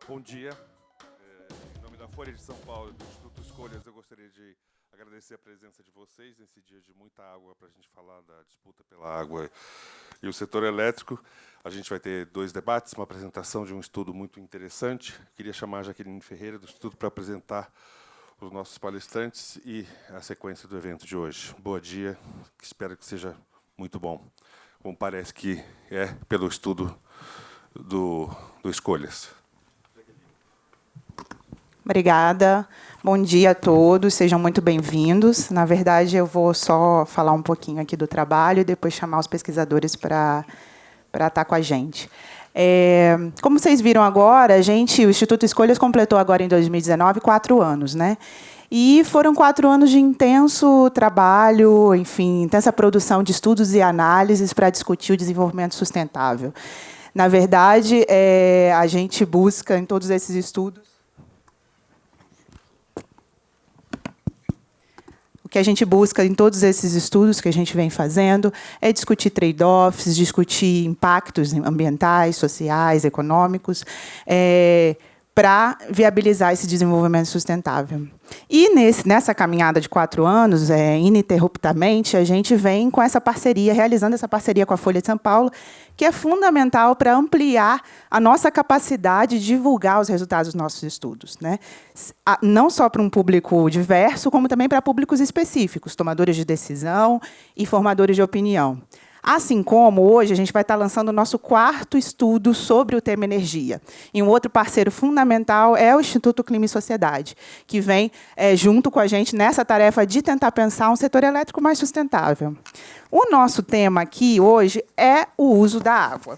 Bom dia. Em nome da Folha de São Paulo e do Instituto Escolhas, eu gostaria de agradecer a presença de vocês nesse dia de muita água para a gente falar da disputa pela água e o setor elétrico. A gente vai ter 2 debates, uma apresentação de um estudo muito interessante. Queria chamar a Jaqueline Ferreira, do Instituto, para apresentar os nossos palestrantes e a sequência do evento de hoje. Bom dia, espero que seja muito bom, como parece que é pelo estudo do Escolhas. Obrigada. Bom dia a todos, sejam muito bem-vindos. Na verdade, eu vou só falar um pouquinho aqui do trabalho e depois chamar os pesquisadores para estar com a gente. Como vocês viram agora, o Instituto Escolhas completou agora em 2019 4 anos, né? E foram 4 anos de intenso trabalho, enfim, intensa produção de estudos e análises para discutir o desenvolvimento sustentável. Na verdade, a gente busca em todos esses estudos O que a gente busca em todos esses estudos que a gente vem fazendo é discutir trade-offs, discutir impactos ambientais, sociais, econômicos, para viabilizar esse desenvolvimento sustentável. E nessa caminhada de 4 anos, ininterruptamente, a gente vem com essa parceria, realizando essa parceria com a Folha de São Paulo, que é fundamental para ampliar a nossa capacidade de divulgar os resultados dos nossos estudos, né? Não só para um público diverso, como também para públicos específicos, tomadores de decisão e formadores de opinião. Assim como, hoje, a gente vai estar lançando o nosso 4º estudo sobre o tema energia. E um outro parceiro fundamental é o Instituto Clima e Sociedade, que vem junto com a gente nessa tarefa de tentar pensar um setor elétrico mais sustentável. O nosso tema aqui, hoje, é o uso da água.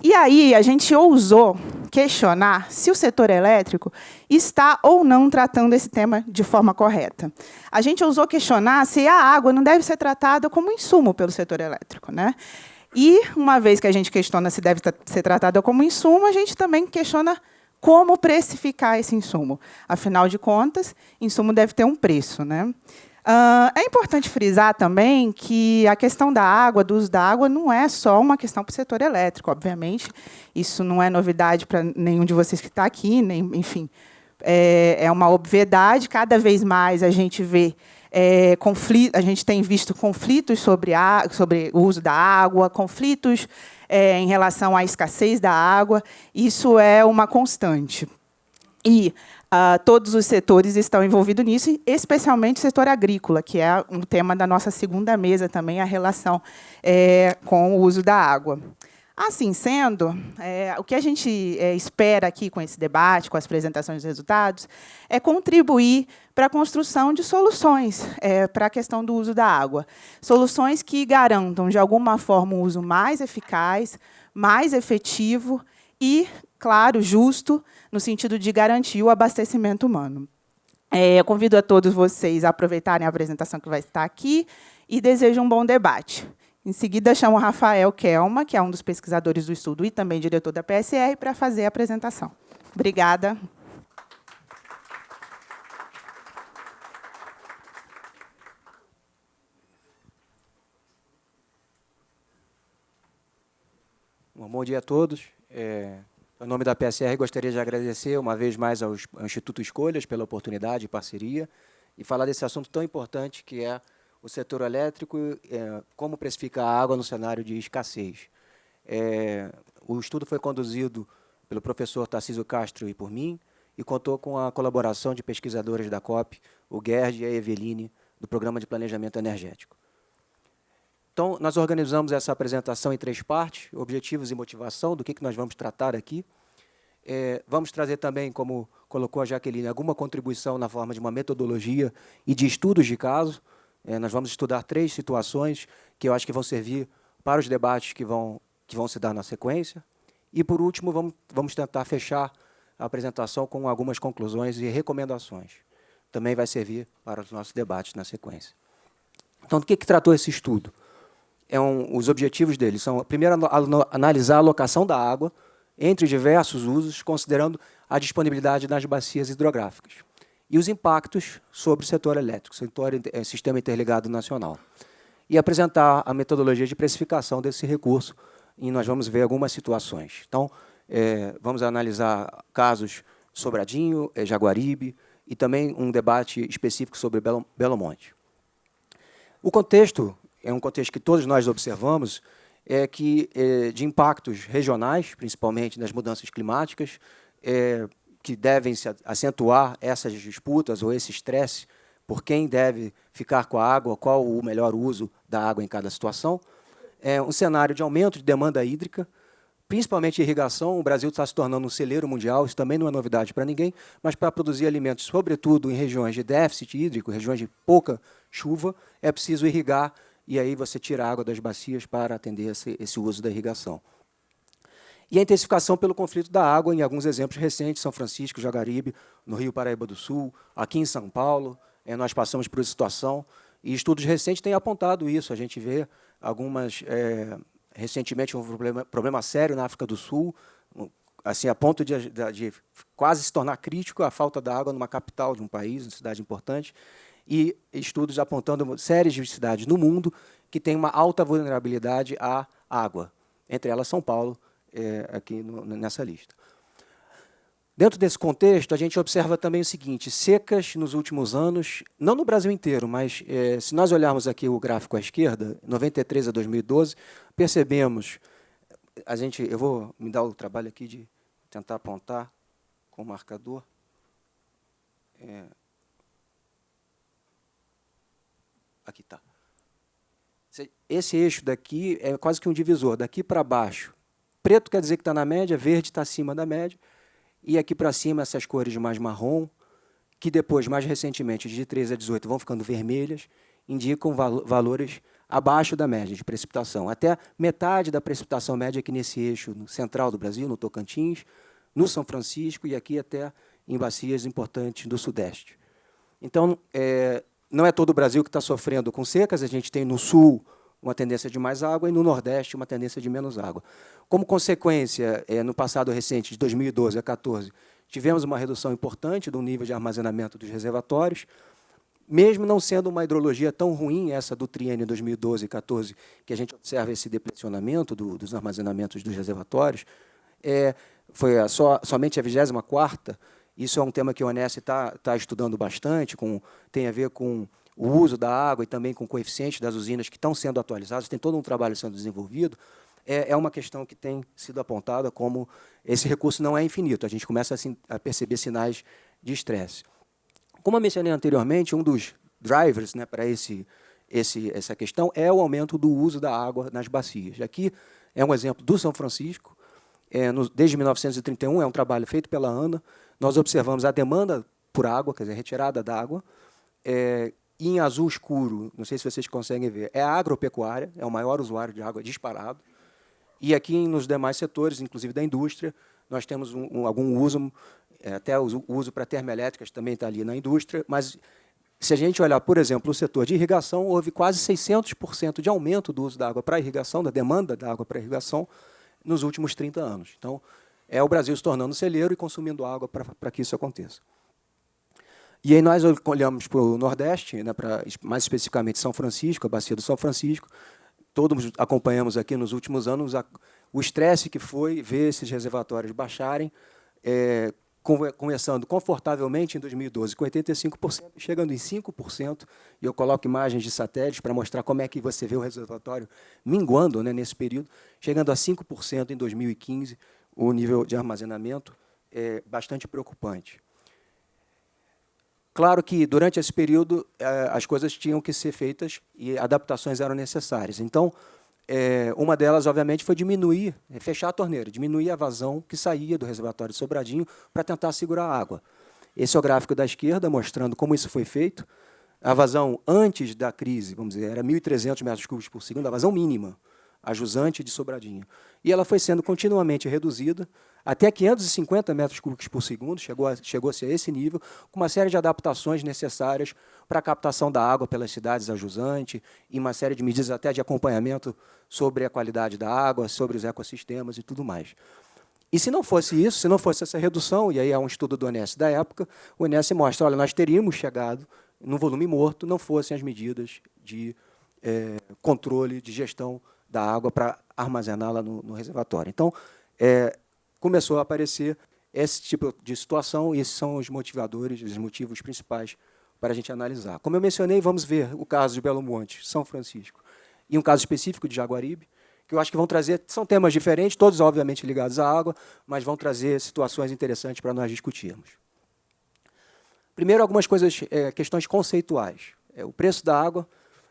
E aí, a gente ousou questionar se o setor elétrico está ou não tratando esse tema de forma correta. A gente ousou questionar se a água não deve ser tratada como insumo pelo setor elétrico, né? E, uma vez que a gente questiona se deve ser tratada como insumo, a gente também questiona como precificar esse insumo. Afinal de contas, insumo deve ter um preço, né? É importante frisar também que a questão da água, do uso da água, não é só uma questão para o setor elétrico, obviamente. Isso não é novidade para nenhum de vocês que está aqui, enfim. É uma obviedade. Cada vez mais a gente vê a gente tem visto conflitos sobre o uso da água, conflitos em relação à escassez da água. Isso é uma constante. E todos os setores estão envolvidos nisso, especialmente o setor agrícola, que é um tema da nossa segunda mesa também, a relação com o uso da água. Assim sendo, o que a gente espera aqui com esse debate, com as apresentações dos resultados, é contribuir para a construção de soluções para a questão do uso da água. Soluções que garantam, de alguma forma, um uso mais eficaz, mais efetivo e, claro, justo, no sentido de garantir o abastecimento humano. Eu convido a todos vocês a aproveitarem a apresentação que vai estar aqui e desejo um bom debate. Em seguida, chamo o Rafael Kelma, que é um dos pesquisadores do estudo e também diretor da PSR, para fazer a apresentação. Obrigada. Bom dia a todos. Em nome da PSR, gostaria de agradecer uma vez mais ao Instituto Escolhas pela oportunidade e parceria e falar desse assunto tão importante que é o setor elétrico, como precificar a água no cenário de escassez. O estudo foi conduzido pelo professor Tarcísio Castro e por mim e contou com a colaboração de pesquisadores da COP, o Gerd e a Eveline, do Programa de Planejamento Energético. Então, nós organizamos essa apresentação em 3 partes, objetivos e motivação, do que nós vamos tratar aqui. Vamos trazer também, como colocou a Jaqueline, alguma contribuição na forma de uma metodologia e de estudos de caso. Nós vamos estudar 3 situações que eu acho que vão servir para os debates que vão se dar na sequência. E, por último, vamos tentar fechar a apresentação com algumas conclusões e recomendações. Também vai servir para os nossos debates na sequência. Então, do que tratou esse estudo? Os objetivos dele são, primeiro, analisar a alocação da água entre diversos usos, considerando a disponibilidade nas bacias hidrográficas, e os impactos sobre o setor elétrico, Sistema Interligado Nacional, e apresentar a metodologia de precificação desse recurso, e nós vamos ver algumas situações. Então, vamos analisar casos Sobradinho, Jaguaribe, e também um debate específico sobre Belo Monte. O contexto, é um contexto que todos nós observamos, é que de impactos regionais, principalmente das mudanças climáticas, que devem se acentuar essas disputas ou esse estresse por quem deve ficar com a água, qual o melhor uso da água em cada situação. É um cenário de aumento de demanda hídrica, principalmente irrigação. O Brasil está se tornando um celeiro mundial, isso também não é novidade para ninguém, mas para produzir alimentos, sobretudo em regiões de déficit hídrico, regiões de pouca chuva, é preciso irrigar, e aí você tira a água das bacias para atender esse uso da irrigação. E a intensificação pelo conflito da água, em alguns exemplos recentes, São Francisco, Jaguaribe, no Rio Paraíba do Sul, aqui em São Paulo, nós passamos por essa situação, e estudos recentes têm apontado isso. A gente vê algumas... recentemente, um problema sério na África do Sul, assim, a ponto de quase se tornar crítico a falta de água numa capital de um país, uma cidade importante, e estudos apontando séries de cidades no mundo que têm uma alta vulnerabilidade à água, entre elas São Paulo, aqui nessa lista. Dentro desse contexto, a gente observa também o seguinte: secas nos últimos anos, não no Brasil inteiro, mas se nós olharmos aqui o gráfico à esquerda, 93 a 2012, percebemos, eu vou me dar o trabalho aqui de tentar apontar com o marcador. Aqui está. Esse eixo daqui é quase que um divisor, daqui para baixo. Preto quer dizer que está na média, verde está acima da média, e aqui para cima essas cores mais marrom, que depois, mais recentemente, de 13 a 18, vão ficando vermelhas, indicam valores abaixo da média de precipitação. Até metade da precipitação média aqui nesse eixo central do Brasil, no Tocantins, no São Francisco e aqui até em bacias importantes do Sudeste. Então, não é todo o Brasil que está sofrendo com secas, a gente tem no Sul uma tendência de mais água e no Nordeste uma tendência de menos água. Como consequência, no passado recente, de 2012 a 2014, tivemos uma redução importante do nível de armazenamento dos reservatórios, mesmo não sendo uma hidrologia tão ruim, essa do triênio 2012 e 2014, que a gente observa esse deplecionamento dos armazenamentos dos reservatórios, foi somente a 24ª. Isso é um tema que o ONS está estudando bastante, tem a ver com o uso da água e também com o coeficiente das usinas que estão sendo atualizados, tem todo um trabalho sendo desenvolvido. É uma questão que tem sido apontada como esse recurso não é infinito, a gente começa a perceber sinais de estresse. Como eu mencionei anteriormente, um dos drivers, né, para essa questão é o aumento do uso da água nas bacias. Aqui é um exemplo do São Francisco, desde 1931, é um trabalho feito pela ANA, nós observamos a demanda por água, quer dizer, retirada da água, e em azul escuro, não sei se vocês conseguem ver, é a agropecuária, é o maior usuário de água disparado, e aqui nos demais setores, inclusive da indústria, nós temos algum uso, até o uso para termoelétricas também está ali na indústria, mas se a gente olhar, por exemplo, o setor de irrigação, houve quase 600% de aumento do uso da água para irrigação, da demanda da água para irrigação, nos últimos 30 anos. Então, é o Brasil se tornando celeiro e consumindo água para que isso aconteça. E aí nós olhamos para o Nordeste, né, mais especificamente São Francisco, a bacia do São Francisco. Todos acompanhamos aqui nos últimos anos o estresse que foi ver esses reservatórios baixarem, começando confortavelmente em 2012 com 85%, chegando em 5%, e eu coloco imagens de satélites para mostrar como é que você vê o reservatório minguando, né, nesse período, chegando a 5% em 2015, o nível de armazenamento é bastante preocupante. Claro que, durante esse período, as coisas tinham que ser feitas e adaptações eram necessárias. Então, uma delas, obviamente, foi fechar a torneira, diminuir a vazão que saía do reservatório de Sobradinho para tentar segurar a água. Esse é o gráfico da esquerda, mostrando como isso foi feito. A vazão antes da crise, vamos dizer, era 1.300 metros cúbicos por segundo, a vazão mínima, a jusante de Sobradinho. E ela foi sendo continuamente reduzida, até 550 metros cúbicos por segundo, chegou-se a esse nível, com uma série de adaptações necessárias para a captação da água pelas cidades a jusante, e uma série de medidas até de acompanhamento sobre a qualidade da água, sobre os ecossistemas e tudo mais. E se não fosse isso, se não fosse essa redução, e aí é um estudo do ONS da época, o ONS mostra, olha, nós teríamos chegado no volume morto, não fossem as medidas de controle, de gestão da água para armazená-la no reservatório. Então, começou a aparecer esse tipo de situação, e esses são os motivadores, os motivos principais para a gente analisar. Como eu mencionei, vamos ver o caso de Belo Monte, São Francisco, e um caso específico de Jaguaribe, que eu acho que vão trazer, são temas diferentes, todos obviamente ligados à água, mas vão trazer situações interessantes para nós discutirmos. Primeiro, algumas coisas, questões conceituais. O preço da água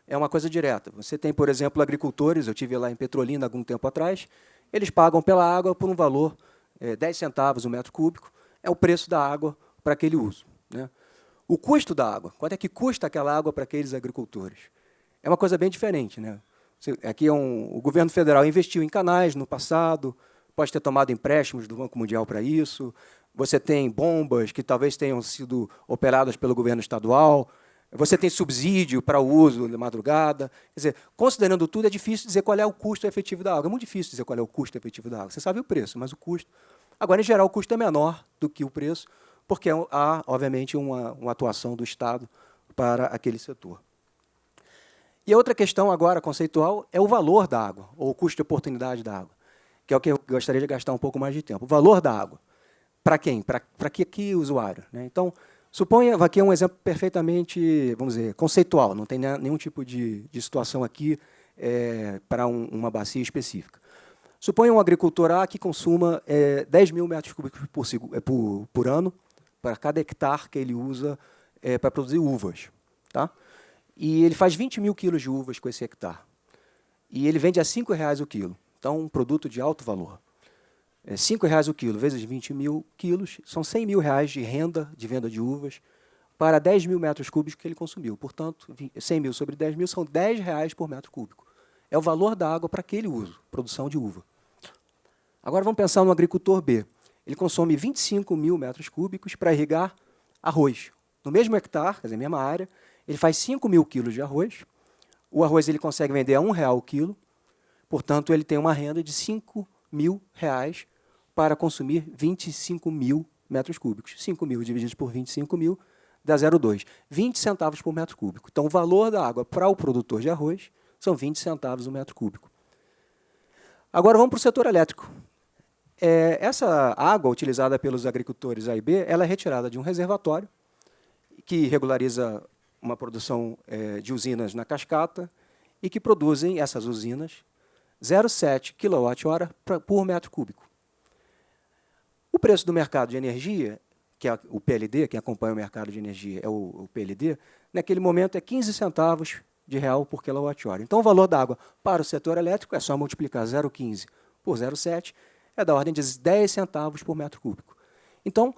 é uma coisa direta. Você tem, por exemplo, agricultores, eu estive lá em Petrolina algum tempo atrás, eles pagam pela água por um valor 10 centavos o metro cúbico, é o preço da água para aquele uso, né? O custo da água, quanto é que custa aquela água para aqueles agricultores? É uma coisa bem diferente, né? Aqui o governo federal investiu em canais no passado, pode ter tomado empréstimos do Banco Mundial para isso, você tem bombas que talvez tenham sido operadas pelo governo estadual, você tem subsídio para o uso de madrugada. Quer dizer, considerando tudo, é difícil dizer qual é o custo efetivo da água. É muito difícil dizer qual é o custo efetivo da água. Você sabe o preço, mas o custo... Agora, em geral, o custo é menor do que o preço, porque há, obviamente, uma atuação do Estado para aquele setor. E a outra questão, agora, conceitual, é o valor da água, ou o custo de oportunidade da água, que é o que eu gostaria de gastar um pouco mais de tempo. O valor da água. Para quem? Para que usuário, né? Então, suponha, aqui é um exemplo perfeitamente, vamos dizer, conceitual, não tem nenhum tipo de situação aqui para uma bacia específica. Suponha um agricultor A que consuma 10 mil metros cúbicos por ano para cada hectare que ele usa para produzir uvas. Tá? E ele faz 20 mil quilos de uvas com esse hectare. E ele vende a R$5 o quilo. Então, um produto de alto valor. R$5 o quilo vezes 20 mil quilos, são R$100 mil de renda de venda de uvas para 10 mil metros cúbicos que ele consumiu. Portanto, 100 mil sobre 10 mil são R$10 por metro cúbico. É o valor da água para aquele uso, produção de uva. Agora vamos pensar no agricultor B. Ele consome 25 mil metros cúbicos para irrigar arroz. No mesmo hectare, quer dizer, mesma área, ele faz 5 mil quilos de arroz. O arroz ele consegue vender a R$1 o quilo. Portanto, ele tem uma renda de R$5 mil para consumir 25 mil metros cúbicos. 5 mil divididos por 25 mil dá 0,2. 20 centavos por metro cúbico. Então, o valor da água para o produtor de arroz são 20 centavos o metro cúbico. Agora, vamos para o setor elétrico. Essa água utilizada pelos agricultores A e B, ela é retirada de um reservatório que regulariza uma produção de usinas na cascata e que produzem, essas usinas, 0,7 kWh por metro cúbico. O preço do mercado de energia, que é o PLD, quem acompanha o mercado de energia é o PLD, naquele momento é 15 centavos de real por quilowatt-hora. Então, o valor da água para o setor elétrico é só multiplicar 0,15 por 0,7, é da ordem de 10 centavos por metro cúbico. Então,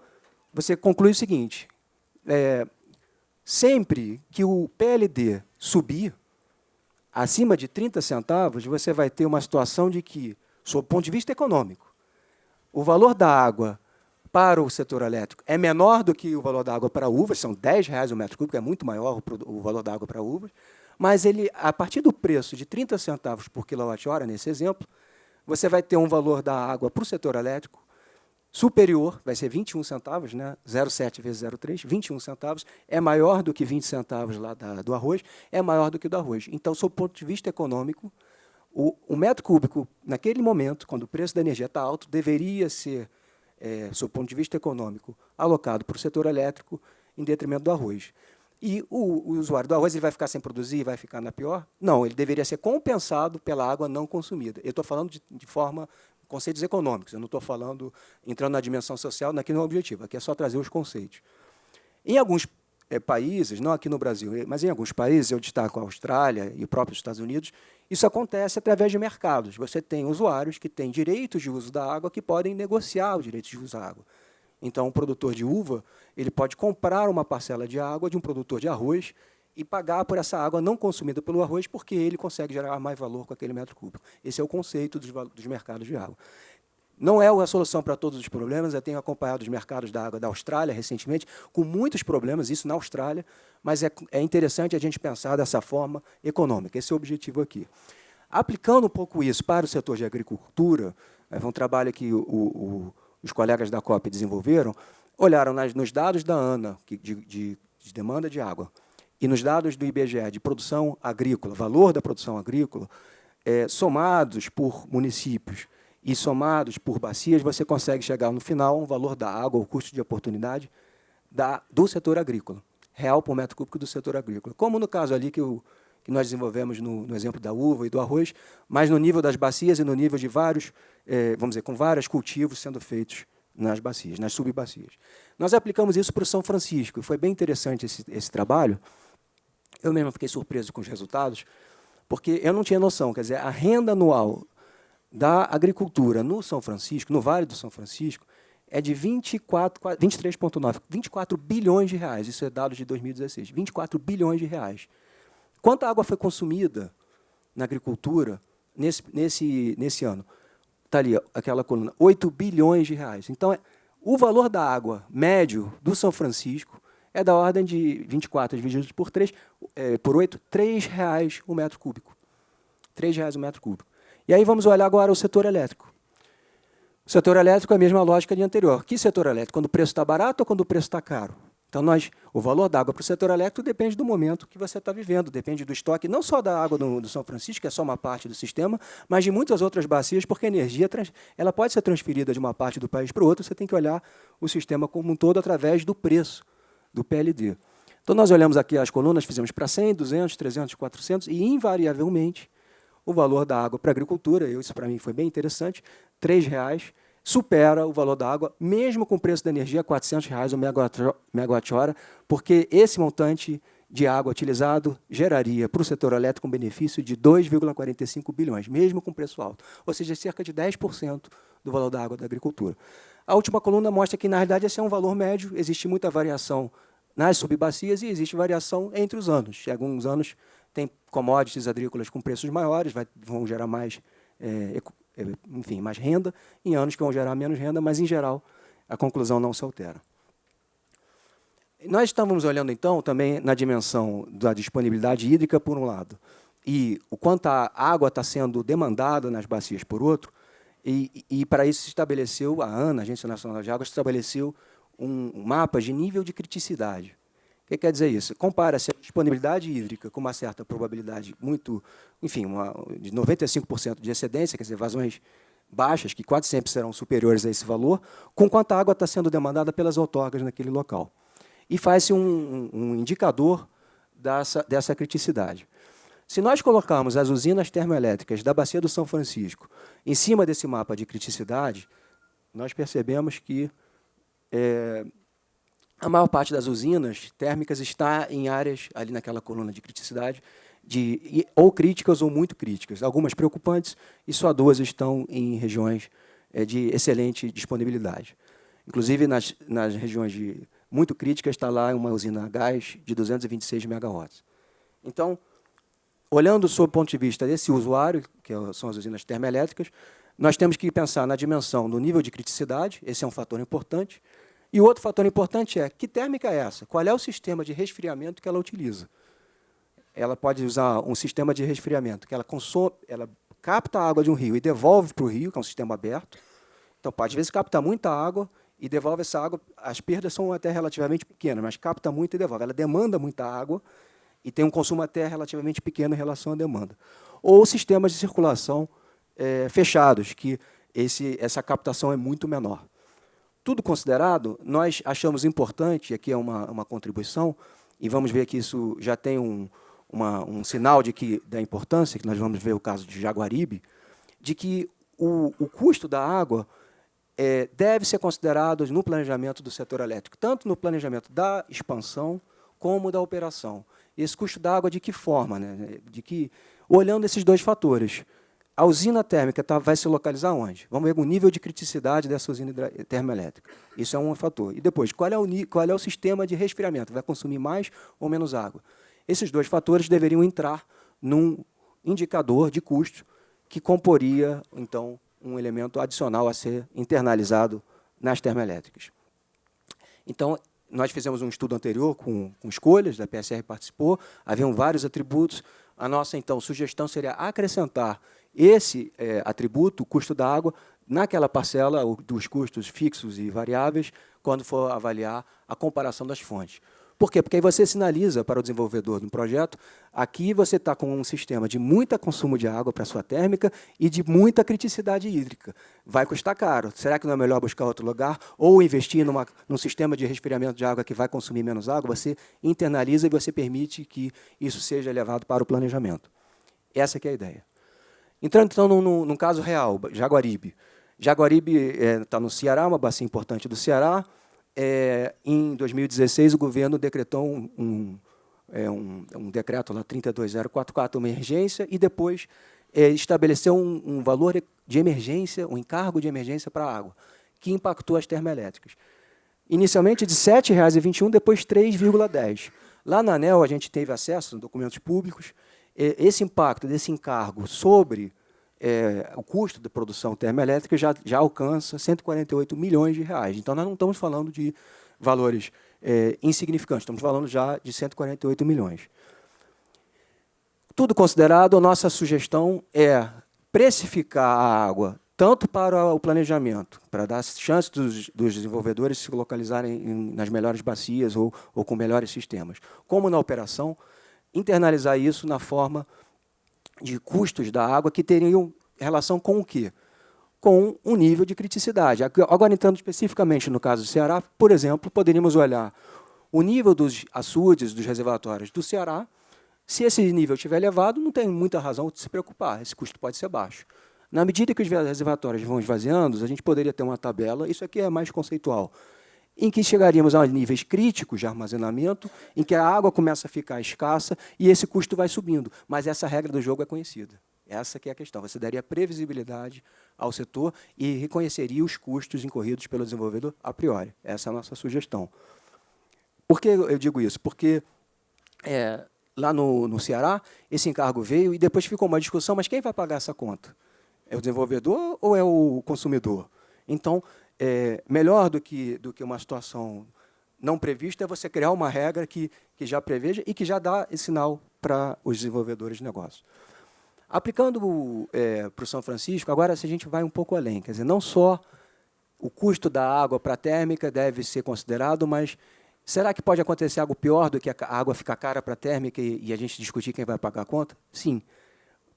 você conclui o seguinte, sempre que o PLD subir acima de 30 centavos, você vai ter uma situação de que, sob o ponto de vista econômico, o valor da água para o setor elétrico é menor do que o valor da água para uvas, são R$10 o metro cúbico, é muito maior o valor da água para uvas, mas ele, a partir do preço de 30 centavos por quilowatt-hora, nesse exemplo, você vai ter um valor da água para o setor elétrico superior, vai ser 21 centavos, né? 0,7 vezes 0,3, 21 centavos, é maior do que 20 centavos lá do arroz, é maior do que o do arroz. Então, sob o ponto de vista econômico, o metro cúbico, naquele momento, quando o preço da energia está alto, deveria ser, sob o ponto de vista econômico, alocado para o setor elétrico em detrimento do arroz. E o usuário do arroz ele vai ficar sem produzir e vai ficar na pior? Não, ele deveria ser compensado pela água não consumida. Eu estou falando de forma, conceitos econômicos, eu não estou falando, entrando na dimensão social, aqui não é o objetivo, aqui é só trazer os conceitos. Em alguns países, não aqui no Brasil, mas em alguns países, eu destaco a Austrália e o próprio Estados Unidos, isso acontece através de mercados. Você tem usuários que têm direitos de uso da água que podem negociar o direito de uso da água. Então, um produtor de uva ele pode comprar uma parcela de água de um produtor de arroz e pagar por essa água não consumida pelo arroz, porque ele consegue gerar mais valor com aquele metro cúbico. Esse é o conceito dos mercados de água. Não é a solução para todos os problemas. Eu tenho acompanhado os mercados da água da Austrália recentemente, com muitos problemas, isso na Austrália, mas é interessante a gente pensar dessa forma econômica. Esse é o objetivo aqui. Aplicando um pouco isso para o setor de agricultura, é um trabalho que os colegas da COP desenvolveram, olharam nos dados da ANA, de demanda de água, e nos dados do IBGE de produção agrícola, valor da produção agrícola, somados por municípios, e somados por bacias, você consegue chegar no final a um valor da água, o custo de oportunidade do setor agrícola, real por metro cúbico do setor agrícola. Como no caso ali que nós desenvolvemos no exemplo da uva e do arroz, mas no nível das bacias e no nível de vários, vamos dizer, com vários cultivos sendo feitos nas bacias, nas subbacias. Nós aplicamos isso para o São Francisco, e foi bem interessante esse trabalho. Eu mesmo fiquei surpreso com os resultados, porque eu não tinha noção, quer dizer, a renda anual da agricultura no São Francisco, no Vale do São Francisco, é de 23,9, 24 bilhões de reais. Isso é dado de 2016, 24 bilhões de reais. Quanta água foi consumida na agricultura nesse ano? Está ali, aquela coluna, 8 bilhões de reais. Então, o valor da água médio do São Francisco é da ordem de 24 dividido por 8, R$ 3,00 o metro cúbico. R$ 3,00 o metro cúbico. E aí vamos olhar agora o setor elétrico. O setor elétrico é a mesma lógica de anterior. Que setor elétrico? Quando o preço está barato ou quando o preço está caro? Então, o valor da água para o setor elétrico depende do momento que você está vivendo, depende do estoque, não só da água do São Francisco, que é só uma parte do sistema, mas de muitas outras bacias, porque a energia ela pode ser transferida de uma parte do país para outra, você tem que olhar o sistema como um todo através do preço, do PLD. Então, nós olhamos aqui as colunas, fizemos para 100, 200, 300, 400, e, invariavelmente, o valor da água para a agricultura, isso para mim foi bem interessante, R$ 3,00, supera o valor da água, mesmo com o preço da energia, R$ 400,00 o megawatt-hora, porque esse montante de água utilizado geraria para o setor elétrico um benefício de 2,45 bilhões, mesmo com preço alto, ou seja, cerca de 10% do valor da água da agricultura. A última coluna mostra que, na realidade, esse é um valor médio, existe muita variação nas subbacias e existe variação entre os anos. Em alguns anos tem commodities agrícolas com preços maiores, vão gerar mais mais renda, em anos que vão gerar menos renda, mas, em geral, a conclusão não se altera. Nós estávamos olhando, então, também na dimensão da disponibilidade hídrica, por um lado, e o quanto a água está sendo demandada nas bacias, por outro, e para isso se estabeleceu, a ANA, a Agência Nacional de Águas, estabeleceu um mapa de nível de criticidade. O que quer dizer isso? Compara-se a disponibilidade hídrica com uma certa probabilidade de 95% de excedência, quer dizer, vazões baixas, que quase sempre serão superiores a esse valor, com quanta água está sendo demandada pelas outorgas naquele local. E faz-se um indicador dessa criticidade. Se nós colocarmos as usinas termoelétricas da Bacia do São Francisco em cima desse mapa de criticidade, nós percebemos que a maior parte das usinas térmicas está em áreas, ali naquela coluna de criticidade, ou críticas ou muito críticas. Algumas preocupantes, e só 2 estão em regiões de excelente disponibilidade. Inclusive, nas regiões muito críticas, está lá uma usina a gás de 226 megawatts. Então, olhando sob o ponto de vista desse usuário, que são as usinas termoelétricas, nós temos que pensar na dimensão do nível de criticidade, esse é um fator importante, e o outro fator importante é, que térmica é essa? Qual é o sistema de resfriamento que ela utiliza? Ela pode usar um sistema de resfriamento que ela capta a água de um rio e devolve para o rio, que é um sistema aberto. Então, pode, às vezes, captar muita água e devolve essa água. As perdas são até relativamente pequenas, mas capta muito e devolve. Ela demanda muita água e tem um consumo até relativamente pequeno em relação à demanda. Ou sistemas de circulação fechados, que essa captação é muito menor. Tudo considerado, nós achamos importante, e aqui é uma contribuição, e vamos ver que isso já tem um sinal da importância, que nós vamos ver o caso de Jaguaribe, de que o custo da água deve ser considerado no planejamento do setor elétrico, tanto no planejamento da expansão como da operação. Esse custo da água, de que forma? Né? Olhando esses 2 fatores. A usina térmica vai se localizar onde? Vamos ver o nível de criticidade dessa usina termoelétrica. Isso é um fator. E depois, qual é o sistema de resfriamento? Vai consumir mais ou menos água? Esses 2 fatores deveriam entrar num indicador de custo que comporia, então, um elemento adicional a ser internalizado nas termoelétricas. Então, nós fizemos um estudo anterior com escolhas, a PSR participou, haviam vários atributos. A nossa, então, sugestão seria acrescentar esse atributo, o custo da água, naquela parcela dos custos fixos e variáveis, quando for avaliar a comparação das fontes. Por quê? Porque aí você sinaliza para o desenvolvedor do projeto, aqui você está com um sistema de muito consumo de água para a sua térmica e de muita criticidade hídrica. Vai custar caro. Será que não é melhor buscar outro lugar? Ou investir num sistema de resfriamento de água que vai consumir menos água? Você internaliza e você permite que isso seja levado para o planejamento. Essa que é a ideia. Entrando, então, num caso real, Jaguaribe. Jaguaribe está no Ceará, uma bacia importante do Ceará. Em 2016, o governo decretou um decreto lá, 32044, uma emergência, e depois estabeleceu um valor de emergência, um encargo de emergência para a água, que impactou as termoelétricas. Inicialmente de R$ 7,21, depois 3,10. Lá na ANEEL, a gente teve acesso a documentos públicos. Esse impacto desse encargo sobre o custo da produção termoelétrica já alcança 148 milhões de reais. Então, nós não estamos falando de valores insignificantes, estamos falando já de 148 milhões. Tudo considerado, a nossa sugestão é precificar a água, tanto para o planejamento, para dar chance dos desenvolvedores se localizarem nas melhores bacias ou com melhores sistemas, como na operação, internalizar isso na forma de custos da água que teriam relação com o quê? Com um nível de criticidade. Agora, entrando especificamente no caso do Ceará, por exemplo, poderíamos olhar o nível dos açudes, dos reservatórios do Ceará. Se esse nível estiver elevado, não tem muita razão de se preocupar, esse custo pode ser baixo. Na medida que os reservatórios vão esvaziando, a gente poderia ter uma tabela, isso aqui é mais conceitual, em que chegaríamos a níveis críticos de armazenamento, em que a água começa a ficar escassa e esse custo vai subindo. Mas essa regra do jogo é conhecida. Essa que é a questão. Você daria previsibilidade ao setor e reconheceria os custos incorridos pelo desenvolvedor a priori. Essa é a nossa sugestão. Por que eu digo isso? Porque lá no Ceará, esse encargo veio e depois ficou uma discussão, mas quem vai pagar essa conta? É o desenvolvedor ou é o consumidor? Então, melhor do que uma situação não prevista é você criar uma regra que já preveja e que já dá esse sinal para os desenvolvedores de negócio. Aplicando para o São Francisco, agora se a gente vai um pouco além, quer dizer, não só o custo da água para a térmica deve ser considerado, mas será que pode acontecer algo pior do que a água ficar cara para a térmica e a gente discutir quem vai pagar a conta? Sim.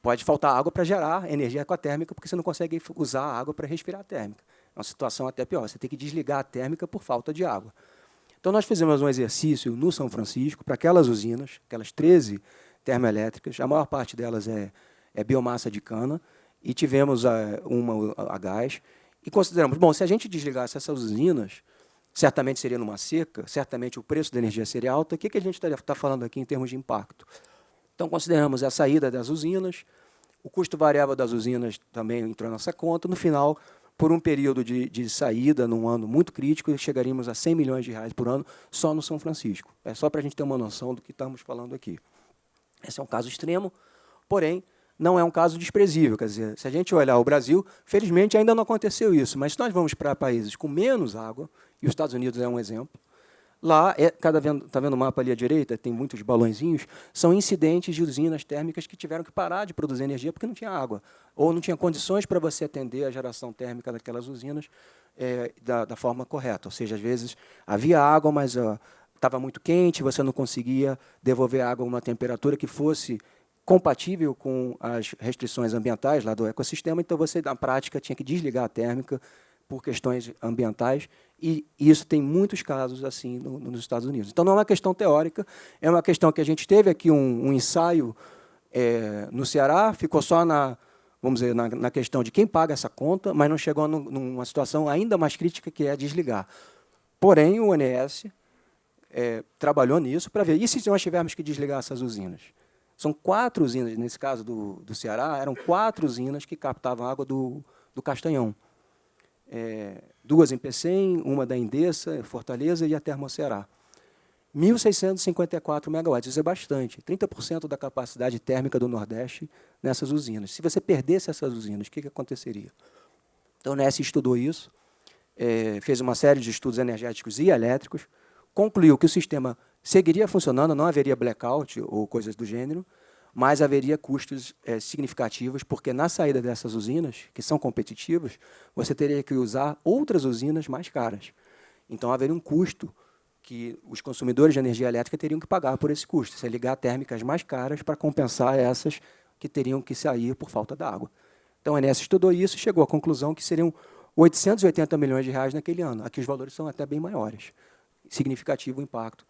Pode faltar água para gerar energia com a térmica, porque você não consegue usar a água para respirar a térmica. É uma situação até pior, você tem que desligar a térmica por falta de água. Então, nós fizemos um exercício no São Francisco, para aquelas usinas, aquelas 13 termoelétricas, a maior parte delas é biomassa de cana, e tivemos uma a gás, e consideramos, bom, se a gente desligasse essas usinas, certamente seria numa seca, certamente o preço da energia seria alto. O que a gente está falando aqui em termos de impacto? Então, consideramos a saída das usinas, o custo variável das usinas também entrou na nossa conta. No final, por um período de saída, num ano muito crítico, chegaríamos a 100 milhões de reais por ano só no São Francisco. É só para a gente ter uma noção do que estamos falando aqui. Esse é um caso extremo, porém, não é um caso desprezível. Quer dizer, se a gente olhar o Brasil, felizmente ainda não aconteceu isso, mas se nós vamos para países com menos água, e os Estados Unidos é um exemplo, lá, está vendo o mapa ali à direita, tem muitos balõezinhos, são incidentes de usinas térmicas que tiveram que parar de produzir energia porque não tinha água, ou não tinha condições para você atender a geração térmica daquelas usinas da forma correta. Ou seja, às vezes havia água, mas estava muito quente, você não conseguia devolver a água a uma temperatura que fosse compatível com as restrições ambientais lá do ecossistema, então você, na prática, tinha que desligar a térmica por questões ambientais, e isso tem muitos casos assim nos Estados Unidos. Então, não é uma questão teórica, é uma questão que a gente teve aqui um ensaio no Ceará, ficou só vamos dizer, na questão de quem paga essa conta, mas não chegou numa situação ainda mais crítica, que é desligar. Porém, o ONS trabalhou nisso para ver, e se nós tivermos que desligar essas usinas? São 4 usinas, nesse caso do Ceará, eram 4 usinas que captavam água do Castanhão. 2 em Pecém, uma da Endesa, Fortaleza, e a Termoceará. 1.654 megawatts, isso é bastante, 30% da capacidade térmica do Nordeste nessas usinas. Se você perdesse essas usinas, o que aconteceria? Então, o NES estudou isso, fez uma série de estudos energéticos e elétricos, concluiu que o sistema seguiria funcionando, não haveria blackout ou coisas do gênero, mas haveria custos significativos, porque na saída dessas usinas, que são competitivas, você teria que usar outras usinas mais caras. Então, haveria um custo que os consumidores de energia elétrica teriam que pagar por esse custo, se ligar térmicas mais caras para compensar essas que teriam que sair por falta d'água. Então, a ANEEL estudou isso e chegou à conclusão que seriam 880 milhões de reais naquele ano. Aqui os valores são até bem maiores. Significativo o impacto.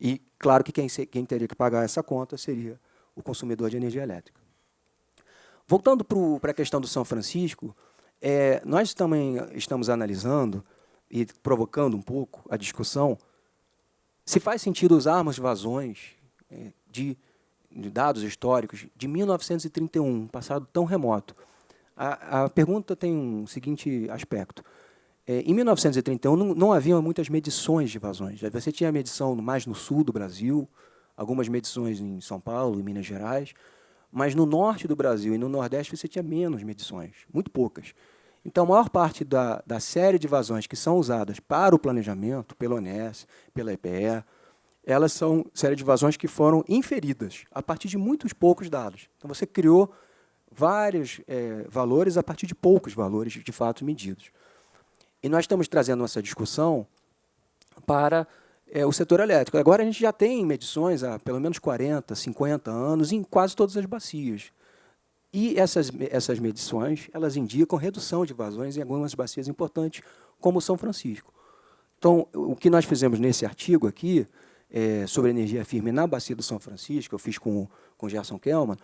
E, claro, que quem teria que pagar essa conta seria o consumidor de energia elétrica. Voltando para a questão do São Francisco, nós também estamos analisando e provocando um pouco a discussão se faz sentido usarmos vazões de dados históricos de 1931, um passado tão remoto. A pergunta tem um seguinte aspecto. Em 1931, não havia muitas medições de vazões. Você tinha medição mais no sul do Brasil, algumas medições em São Paulo e Minas Gerais, mas no norte do Brasil e no Nordeste você tinha menos medições, muito poucas. Então, a maior parte da série de vazões que são usadas para o planejamento, pela ONS, pela EPE, elas são série de vazões que foram inferidas a partir de muitos poucos dados. Então, você criou vários valores a partir de poucos valores, de fato, medidos. E nós estamos trazendo essa discussão para o setor elétrico. Agora, a gente já tem medições há pelo menos 40, 50 anos em quase todas as bacias. E essas medições, elas indicam redução de vazões em algumas bacias importantes, como São Francisco. Então, o que nós fizemos nesse artigo aqui, sobre energia firme na bacia do São Francisco, eu fiz com o Gerson Kelman,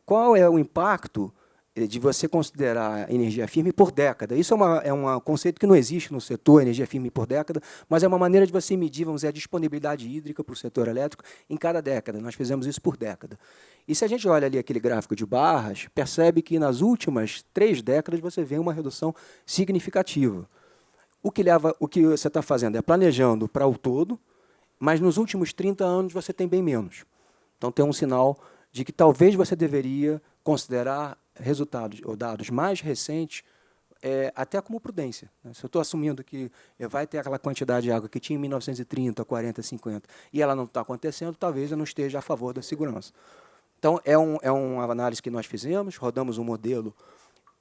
qual é o impacto de você considerar energia firme por década. Isso é um conceito que não existe no setor, energia firme por década, mas é uma maneira de você medir, vamos dizer, a disponibilidade hídrica para o setor elétrico em cada década. Nós fizemos isso por década. E se a gente olha ali aquele gráfico de barras, percebe que nas últimas 3 décadas você vê uma redução significativa. O que você está fazendo é planejando para o todo, mas nos últimos 30 anos você tem bem menos. Então, tem um sinal de que talvez você deveria considerar resultados ou dados mais recentes até como prudência. Se eu estou assumindo que vai ter aquela quantidade de água que tinha em 1930, 40, 50, e ela não está acontecendo, talvez eu não esteja a favor da segurança. Então, é uma análise que nós fizemos, rodamos um modelo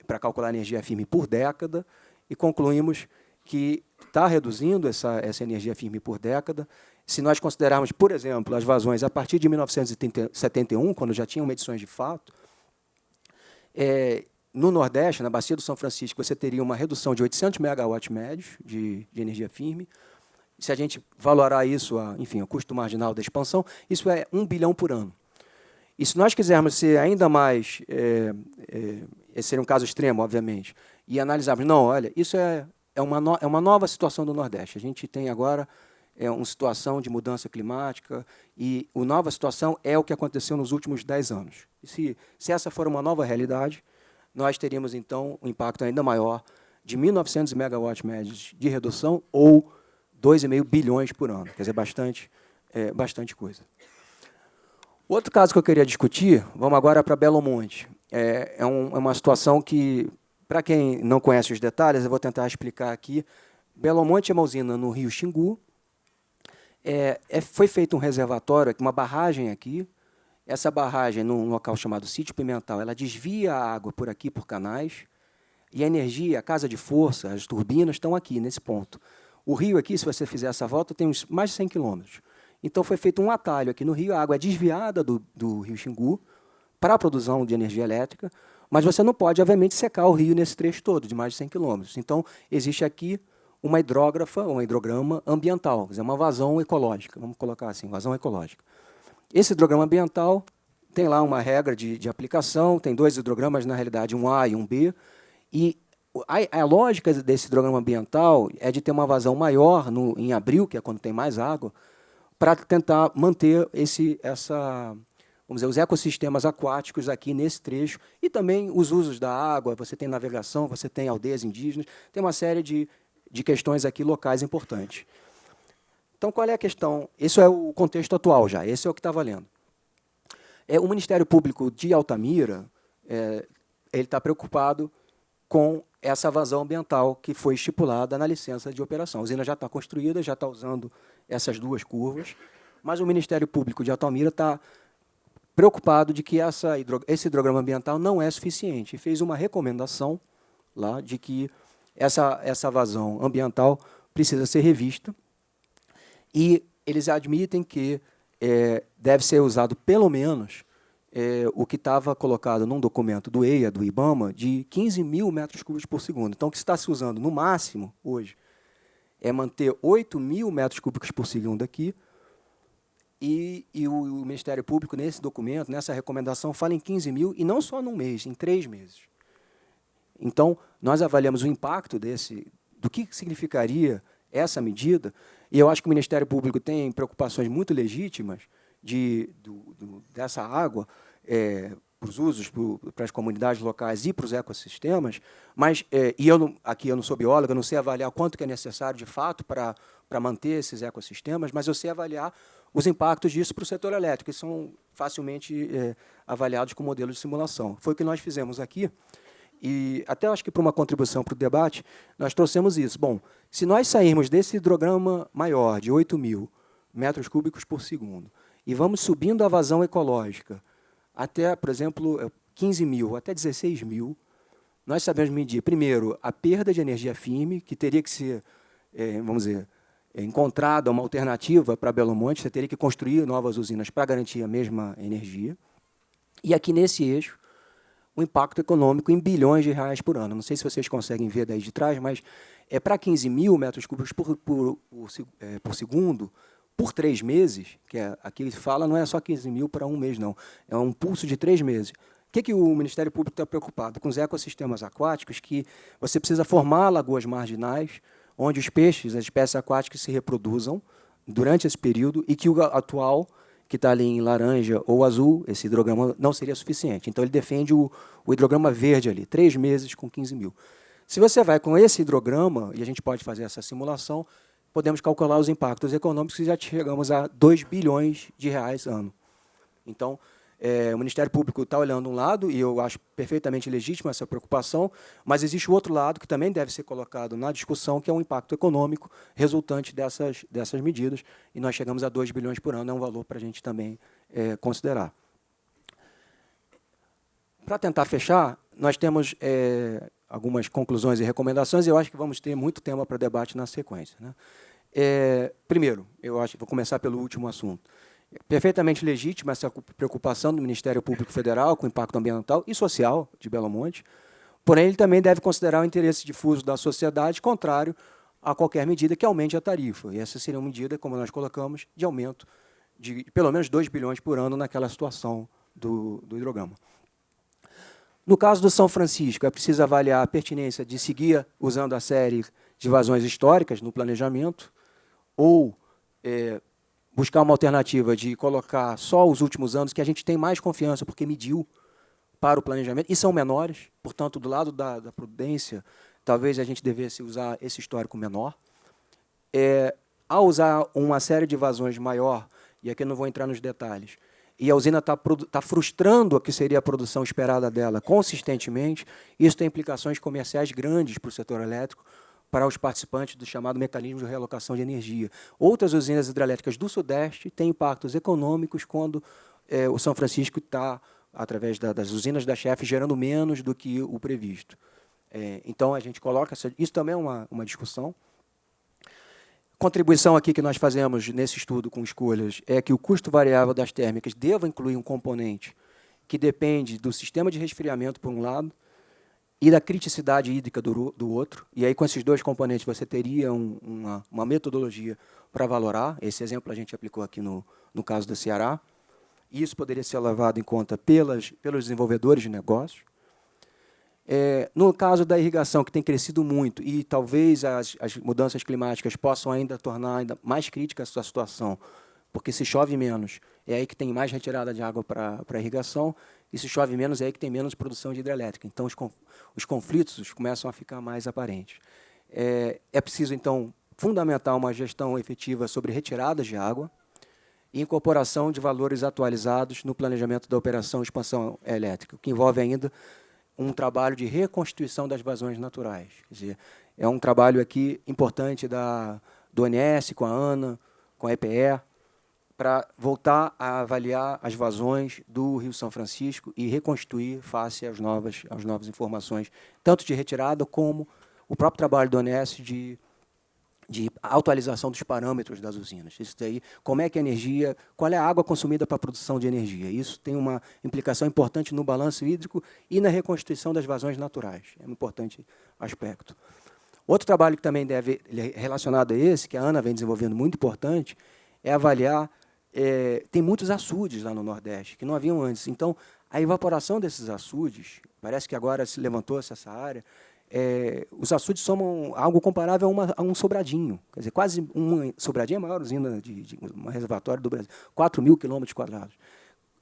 para calcular a energia firme por década e concluímos que está reduzindo essa energia firme por década. Se nós considerarmos, por exemplo, as vazões a partir de 1971, quando já tinham medições de fato, no Nordeste, na bacia do São Francisco, você teria uma redução de 800 megawatts médios de energia firme. Se a gente valorar isso, enfim, o custo marginal da expansão, isso é 1 bilhão por ano. E se nós quisermos ser ainda mais, esse seria um caso extremo, obviamente, e analisarmos, não, olha, isso é uma nova situação do Nordeste. A gente tem agora uma situação de mudança climática e a nova situação é o que aconteceu nos últimos 10 anos. E se essa for uma nova realidade, nós teríamos, então, um impacto ainda maior de 1.900 megawatts médios de redução ou 2,5 bilhões por ano. Quer dizer, bastante coisa. Outro caso que eu queria discutir, vamos agora para Belo Monte. É uma situação que, para quem não conhece os detalhes, eu vou tentar explicar aqui. Belo Monte é uma usina no rio Xingu. Foi feito um reservatório, uma barragem aqui. Essa barragem, num local chamado Sítio Pimental, ela desvia a água por aqui, por canais, e a energia, a casa de força, as turbinas estão aqui, nesse ponto. O rio aqui, se você fizer essa volta, tem mais de 100 quilômetros. Então, foi feito um atalho aqui no rio, a água é desviada do rio Xingu para a produção de energia elétrica, mas você não pode, obviamente, secar o rio nesse trecho todo, de mais de 100 quilômetros. Então, existe aqui uma hidrógrafa, um hidrograma ambiental, quer dizer, uma vazão ecológica, vamos colocar assim, vazão ecológica. Esse hidrograma ambiental tem lá uma regra de aplicação, tem 2 hidrogramas, na realidade, um A e um B, e a lógica desse hidrograma ambiental é de ter uma vazão maior em abril, que é quando tem mais água, para tentar manter vamos dizer, os ecossistemas aquáticos aqui nesse trecho, e também os usos da água, você tem navegação, você tem aldeias indígenas, tem uma série de questões aqui locais importantes. Então, qual é a questão? Isso é o contexto atual já, esse é o que está valendo. O Ministério Público de Altamira ele está preocupado com essa vazão ambiental que foi estipulada na licença de operação. A usina já está construída, já está usando essas 2 curvas, mas o Ministério Público de Altamira está preocupado de que esse hidrograma ambiental não é suficiente e fez uma recomendação lá de que essa vazão ambiental precisa ser revista. E eles admitem que deve ser usado pelo menos o que estava colocado num documento do EIA, do IBAMA, de 15 mil metros cúbicos por segundo. Então, o que está se usando no máximo hoje é manter 8 mil metros cúbicos por segundo aqui, e o Ministério Público, nesse documento, nessa recomendação, fala em 15 mil, e não só num mês, em 3 meses. Então, nós avaliamos o impacto do que significaria essa medida, e eu acho que o Ministério Público tem preocupações muito legítimas dessa água para os usos, para as comunidades locais e para os ecossistemas, mas, aqui eu não sou biólogo, eu não sei avaliar quanto que é necessário, de fato, para manter esses ecossistemas, mas eu sei avaliar os impactos disso para o setor elétrico, que são facilmente avaliados com modelos de simulação. Foi o que nós fizemos aqui, e até acho que para uma contribuição para o debate, nós trouxemos isso. Bom, se nós sairmos desse hidrograma maior, de 8 mil metros cúbicos por segundo, e vamos subindo a vazão ecológica até, por exemplo, 15 mil, até 16 mil, nós sabemos medir, primeiro, a perda de energia firme, que teria que ser, vamos dizer, encontrada uma alternativa para Belo Monte, você teria que construir novas usinas para garantir a mesma energia. E aqui nesse eixo, o impacto econômico em bilhões de reais por ano. Não sei se vocês conseguem ver daí de trás, mas para 15 mil metros cúbicos por segundo, por 3 meses, que aqui ele fala, não é só 15 mil para um mês, não. É um pulso de 3 meses. O que o Ministério Público está preocupado? Com os ecossistemas aquáticos, que você precisa formar lagoas marginais, onde os peixes, as espécies aquáticas, se reproduzam durante esse período, e que o atual, que está ali em laranja ou azul, esse hidrograma não seria suficiente. Então, ele defende o hidrograma verde ali, 3 meses com 15 mil. Se você vai com esse hidrograma, e a gente pode fazer essa simulação, podemos calcular os impactos econômicos e já chegamos a 2 bilhões de reais ano. Então, o Ministério Público está olhando um lado, e eu acho perfeitamente legítima essa preocupação, mas existe o outro lado que também deve ser colocado na discussão, que é o impacto econômico resultante dessas medidas, e nós chegamos a 2 bilhões por ano, é um valor para a gente também considerar. Para tentar fechar, nós temos algumas conclusões e recomendações, e eu acho que vamos ter muito tema para debate na sequência, né? Primeiro, eu acho que vou começar pelo último assunto. Perfeitamente legítima essa preocupação do Ministério Público Federal com o impacto ambiental e social de Belo Monte, porém, ele também deve considerar o interesse difuso da sociedade, contrário a qualquer medida que aumente a tarifa. E essa seria uma medida, como nós colocamos, de aumento de pelo menos 2 bilhões por ano naquela situação do hidrograma. No caso do São Francisco, é preciso avaliar a pertinência de seguir usando a série de vazões históricas no planejamento, ou buscar uma alternativa de colocar só os últimos anos, que a gente tem mais confiança, porque mediu para o planejamento, e são menores, portanto, do lado da prudência, talvez a gente devesse usar esse histórico menor. Ao usar uma série de vazões maior, e aqui eu não vou entrar nos detalhes, e a usina está frustrando a que seria a produção esperada dela consistentemente, isso tem implicações comerciais grandes para o setor elétrico, para os participantes do chamado mecanismo de realocação de energia. Outras usinas hidrelétricas do Sudeste têm impactos econômicos quando o São Francisco está, através das usinas da chefe, gerando menos do que o previsto. Então, a gente coloca... Isso também é uma discussão. Contribuição aqui que nós fazemos nesse estudo com escolhas é que o custo variável das térmicas deva incluir um componente que depende do sistema de resfriamento, por um lado, e da criticidade hídrica do outro. E aí, com esses dois componentes, você teria uma metodologia para valorar. Esse exemplo a gente aplicou aqui no caso do Ceará. Isso poderia ser levado em conta pelos desenvolvedores de negócios. No caso da irrigação, que tem crescido muito, e talvez as mudanças climáticas possam ainda tornar ainda mais crítica essa situação, porque se chove menos, é aí que tem mais retirada de água para a irrigação, e se chove menos, é aí que tem menos produção de hidrelétrica. Então, os conflitos começam a ficar mais aparentes. É preciso, então, fundamentar uma gestão efetiva sobre retiradas de água e incorporação de valores atualizados no planejamento da operação e expansão elétrica, o que envolve ainda um trabalho de reconstituição das vazões naturais. Quer dizer, é um trabalho aqui importante do ONS, com a ANA, com a EPE, para voltar a avaliar as vazões do Rio São Francisco e reconstituir face às novas informações, tanto de retirada como o próprio trabalho do ONS de de atualização dos parâmetros das usinas. Isso daí, como é que a energia, qual é a água consumida para a produção de energia. Isso tem uma implicação importante no balanço hídrico e na reconstituição das vazões naturais. É um importante aspecto. Outro trabalho que também deve relacionado a esse, que a ANA vem desenvolvendo muito importante, é avaliar, tem muitos açudes lá no Nordeste, que não haviam antes. Então, a evaporação desses açudes, parece que agora se levantou-se essa área, os açudes somam algo comparável a um Sobradinho. Quer dizer, quase Sobradinho é a maior usina de um reservatório do Brasil, 4.000 quilômetros quadrados.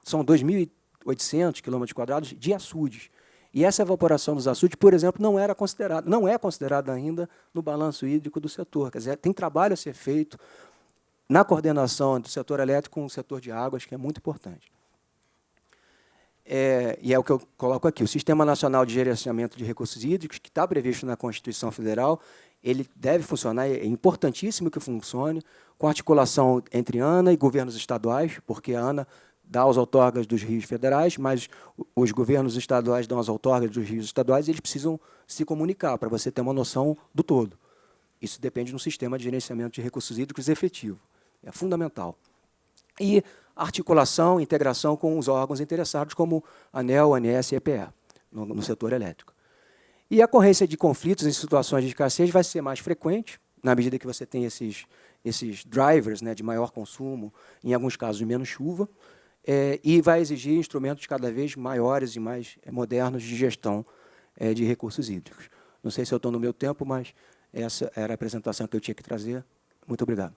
São 2.800 quilômetros quadrados de açudes. E essa evaporação dos açudes, por exemplo, não é considerada ainda no balanço hídrico do setor. Quer dizer, tem trabalho a ser feito na coordenação do setor elétrico com o setor de águas, que é muito importante. E é o que eu coloco aqui. O Sistema Nacional de Gerenciamento de Recursos Hídricos, que está previsto na Constituição Federal, ele deve funcionar, é importantíssimo que funcione, com articulação entre ANA e governos estaduais, porque a ANA dá aos outorgas dos rios federais, mas os governos estaduais dão às outorgas dos rios estaduais e eles precisam se comunicar, para você ter uma noção do todo. Isso depende de um sistema de gerenciamento de recursos hídricos efetivo. É fundamental. E articulação, integração com os órgãos interessados, como ANEEL, ANS e EPE, no setor elétrico. E a ocorrência de conflitos em situações de escassez vai ser mais frequente, na medida que você tem esses drivers, né, de maior consumo, em alguns casos de menos chuva, e vai exigir instrumentos cada vez maiores e mais modernos de gestão de recursos hídricos. Não sei se eu estou no meu tempo, mas essa era a apresentação que eu tinha que trazer. Muito obrigado.